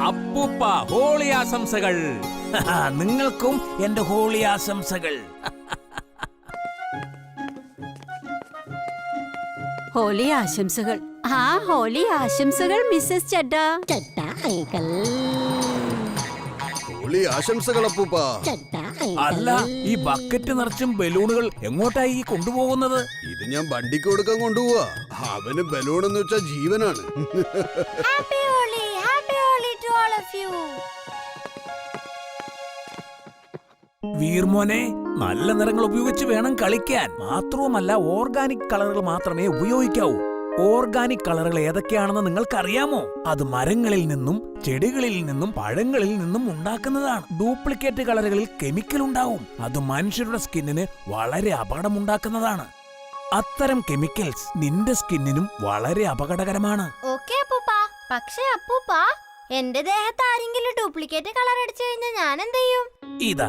അപ്പൂപ്പ ഹോളി ആശംസകൾ. നിങ്ങൾക്കും എന്റെ ഹോളി ആശംസകൾ. ഹോളി ആശംസകൾ. ഹോളി ആശംസകൾ മിസ്സസ് ചഡ്ഡ. ഹോളി ആശംസകൾ അപ്പൂപ്പ. അല്ല, ഈ ബക്കറ്റ് നിറച്ചും ബലൂണുകൾ എങ്ങോട്ടായി കൊണ്ടുപോകുന്നത്? ഇത് ഞാൻ വണ്ടിക്ക് കൊടുക്കാൻ കൊണ്ടുപോവാ. അവന് ബലൂൺ എന്ന് വെച്ചാൽ ജീവനാണ്. വീർമോനെ, നല്ല നിറങ്ങൾ ഉപയോഗിച്ച് വേണം കളിക്കാൻ. മാത്രവുമല്ല, ഓർഗാനിക് കളറുകൾ മാത്രമേ ഉപയോഗിക്കാവൂ. ഓർഗാനിക് കളറുകൾ ഏതൊക്കെയാണെന്ന് നിങ്ങൾക്കറിയാമോ? അത് മരങ്ങളിൽ നിന്നും ചെടികളിൽ നിന്നും പഴങ്ങളിൽ നിന്നും ഉണ്ടാക്കുന്നതാണ്. ഡ്യൂപ്ലിക്കേറ്റ് കളറുകളിൽ കെമിക്കൽ ഉണ്ടാവും. അത് മനുഷ്യരുടെ സ്കിന്നിന് വളരെ അപകടമുണ്ടാക്കുന്നതാണ്. അത്തരം കെമിക്കൽസ് നിന്റെ സ്കിന്നിനും വളരെ അപകടകരമാണ്. പക്ഷേ അപ്പൂപ്പ, എന്റെ ദേഹത്ത് ആരെങ്കിലും ഡ്യൂപ്ലിക്കേറ്റ് കളർ അടിച്ചു കഴിഞ്ഞാൽ ഞാൻ എന്ത് ചെയ്യും? ഇതാ,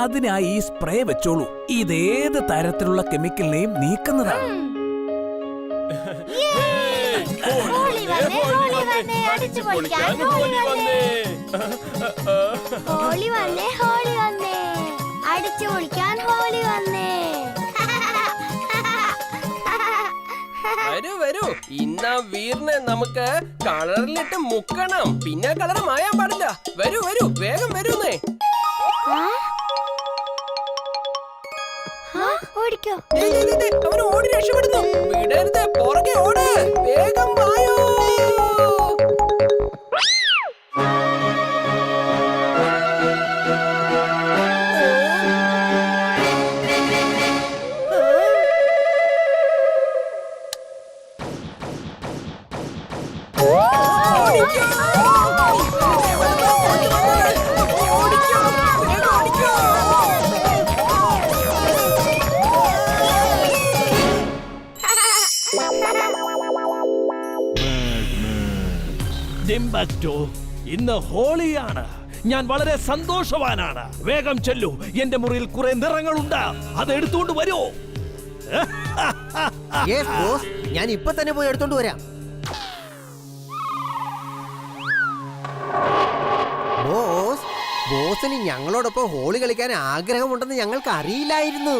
അതിനായി ഈ സ്പ്രേ വെച്ചോളൂ. ഇതേത് തരത്തിലുള്ള കെമിക്കലിനെയും നീക്കുന്നതാണ്. ഹോളി വന്നേ, ഹോളി വന്നേ, അടിച്ചു പൊളിക്കാൻ ഹോളി വന്നേ. ഹോളി വന്നേ, ഹോളി വന്നേ, അടിച്ചു പൊളിക്കാൻ ഹോളി വന്നേ. വരൂ വരൂ, ഇന്നാ വീറിനെ നമുക്ക് കളറിലിട്ട് മുക്കണം. പിന്നെ കളർ മായാൻ പാടില്ല. വരൂ വരൂ, വേഗം വരൂന്നേ. ഓടിക്കോ. അവൻ ഓടി രക്ഷപ്പെടുന്നു. വിടരുത്, പുറകെ ഓട്. വേഗം വായോ. ഡിംബക്ടോ, ഇന്ന് ഹോളിയാണ്. ഞാൻ വളരെ സന്തോഷവാനാണ്. വേഗം ചെല്ലൂ, എന്റെ മുറിയിൽ കുറെ നിറങ്ങളുണ്ട്. അത് എടുത്തുകൊണ്ട് വരൂ. ഞാൻ ഇപ്പൊ തന്നെ പോയി എടുത്തോണ്ട് വരാം. ബോസിന് ഞങ്ങളോടൊപ്പം ഹോളി കളിക്കാൻ ആഗ്രഹമുണ്ടെന്ന് ഞങ്ങൾക്ക് അറിയില്ലായിരുന്നു.